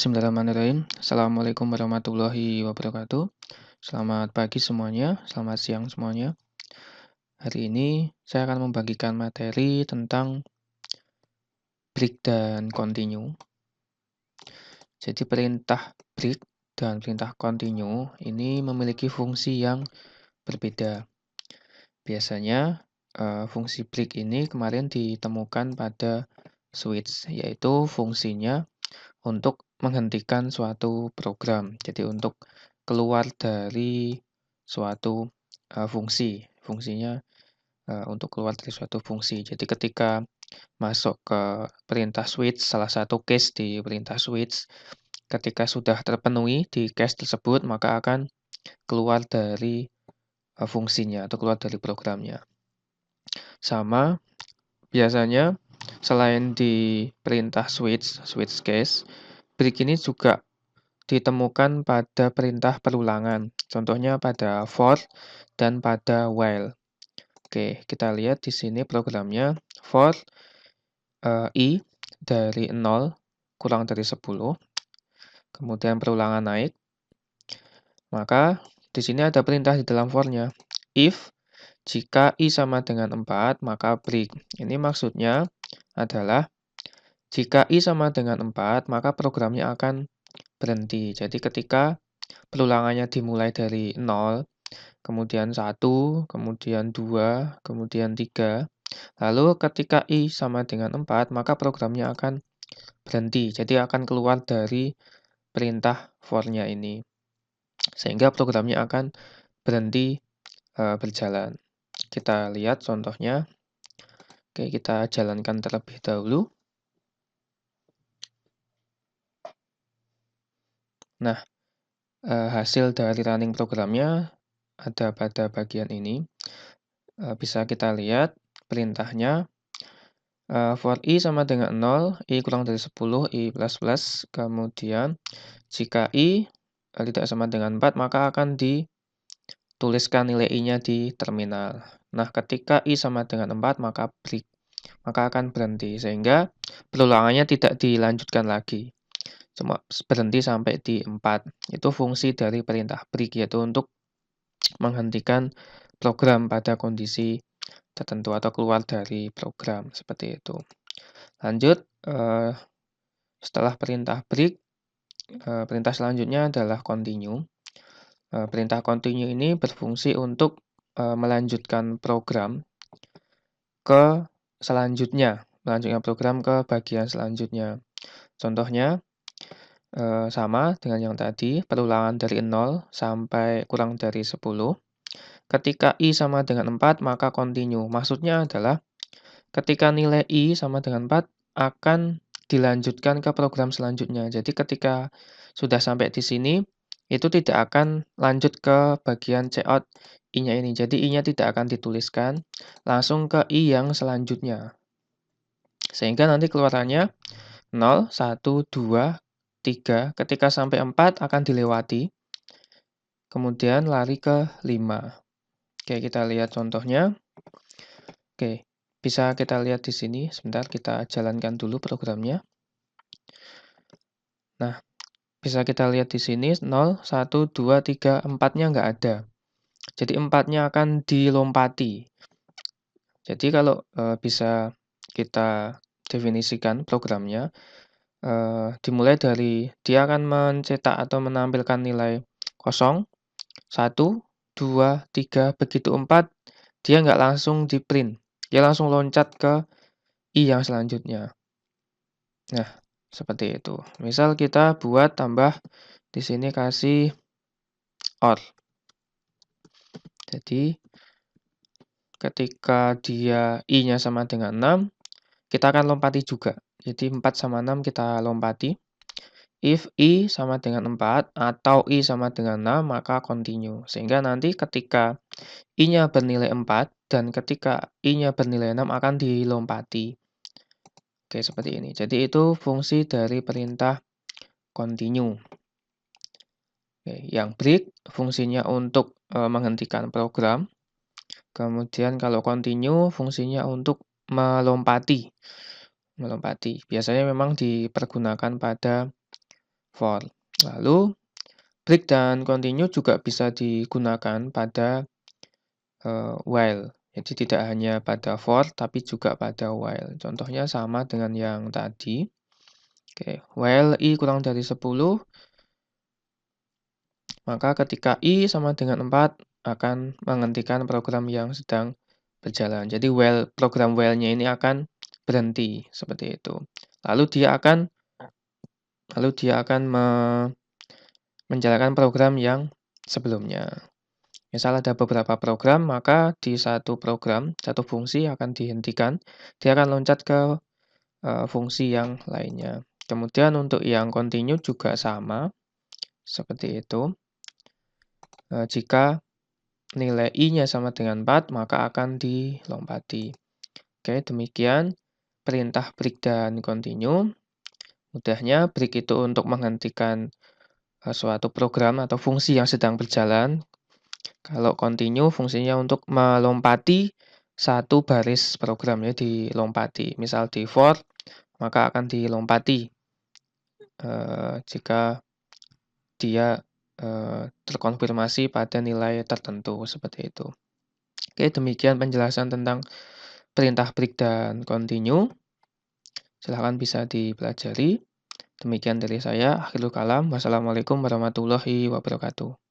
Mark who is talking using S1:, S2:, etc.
S1: Bismillahirrahmanirrahim. Assalamualaikum warahmatullahi wabarakatuh. Selamat pagi semuanya, selamat siang semuanya. Hari ini saya akan membagikan materi tentang break dan continue. Jadi perintah break dan perintah continue ini memiliki fungsi yang berbeda. Biasanya fungsi break ini kemarin ditemukan pada switch, yaitu fungsinya untuk menghentikan suatu program. Jadi untuk keluar dari suatu fungsi. Fungsinya untuk keluar dari suatu fungsi. Jadi ketika masuk ke perintah switch, salah satu case di perintah switch, ketika sudah terpenuhi di case tersebut, maka akan keluar dari fungsinya atau keluar dari programnya. Sama, biasanya selain di perintah switch case, break ini juga ditemukan pada perintah perulangan. Contohnya pada for dan pada while. Oke, kita lihat di sini programnya for i dari 0 kurang dari 10, kemudian perulangan naik. Maka di sini ada perintah di dalam for-nya. If jika i sama dengan 4, maka break. Ini maksudnya adalah jika i sama dengan 4, maka programnya akan berhenti. Jadi ketika perulangannya dimulai dari 0, kemudian 1, kemudian 2, kemudian 3. Lalu ketika i sama dengan 4, maka programnya akan berhenti. Jadi akan keluar dari perintah for-nya ini. Sehingga programnya akan berhenti berjalan. Kita lihat contohnya. Oke, kita jalankan terlebih dahulu. Nah, hasil dari running programnya ada pada bagian ini. Bisa kita lihat perintahnya for i sama dengan 0, i kurang dari 10, i plus, kemudian jika i tidak sama dengan 4, maka akan dituliskan nilai i-nya di terminal. Nah, ketika i sama dengan 4, maka break, maka akan berhenti, sehingga perulangannya tidak dilanjutkan lagi. Cuma berhenti sampai di 4. Itu fungsi dari perintah break, yaitu untuk menghentikan program pada kondisi tertentu atau keluar dari program, seperti itu. Lanjut, setelah perintah break, perintah selanjutnya adalah continue. Perintah continue ini berfungsi untuk melanjutkan program ke selanjutnya, melanjutkan program ke bagian selanjutnya. Contohnya sama dengan yang tadi, perulangan dari 0 sampai kurang dari 10. Ketika i sama dengan 4, maka continue. Maksudnya adalah ketika nilai i sama dengan 4 akan dilanjutkan ke program selanjutnya. Jadi ketika sudah sampai di sini, itu tidak akan lanjut ke bagian cout i-nya ini. Jadi i-nya tidak akan dituliskan, langsung ke i yang selanjutnya. Sehingga nanti keluarannya 0, 1, 2, 3. Ketika sampai 4 akan dilewati, kemudian lari ke 5. Oke, kita lihat contohnya. Oke, bisa kita lihat di sini. Sebentar, kita jalankan dulu programnya. Nah, bisa kita lihat di sini 0, 1, 2, 3, 4-nya nggak ada. Jadi 4-nya akan dilompati. Jadi kalau bisa kita definisikan programnya, dimulai dari dia akan mencetak atau menampilkan nilai 0, 1, 2, 3, begitu 4, dia nggak langsung di print. Dia langsung loncat ke i yang selanjutnya. Nah, seperti itu. Misal kita buat tambah di sini kasih OR. Jadi ketika dia i-nya sama dengan 6, kita akan lompati juga. Jadi 4 sama 6 kita lompati. If i sama dengan 4 atau i sama dengan 6, maka continue. Sehingga nanti ketika i-nya bernilai 4 dan ketika i-nya bernilai 6 akan dilompati. Oke, seperti ini. Jadi itu fungsi dari perintah continue. Oke, yang break fungsinya untuk menghentikan program. Kemudian kalau continue fungsinya untuk melompati. Biasanya memang dipergunakan pada for. Lalu break dan continue juga bisa digunakan pada while. Jadi tidak hanya pada for, tapi juga pada while. Contohnya sama dengan yang tadi. Oke, while i kurang dari 10, maka ketika i sama dengan 4 akan menghentikan program yang sedang berjalan. Jadi program while-nya ini akan berhenti seperti itu. Lalu dia akan menjalankan program yang sebelumnya. Misal ada beberapa program, maka di satu program, satu fungsi akan dihentikan, dia akan loncat ke fungsi yang lainnya. Kemudian untuk yang continue juga sama, seperti itu. Jika nilai i-nya sama dengan 4, maka akan dilompati. Oke, demikian perintah break dan continue. Mudahnya, break itu untuk menghentikan suatu program atau fungsi yang sedang berjalan. Kalau continue fungsinya untuk melompati satu baris program, ya, dilompati. Misal di for, maka akan dilompati jika dia terkonfirmasi pada nilai tertentu, seperti itu. Oke, demikian penjelasan tentang perintah break dan continue. Silahkan bisa dipelajari. Demikian dari saya, akhirul kalam. Wassalamualaikum warahmatullahi wabarakatuh.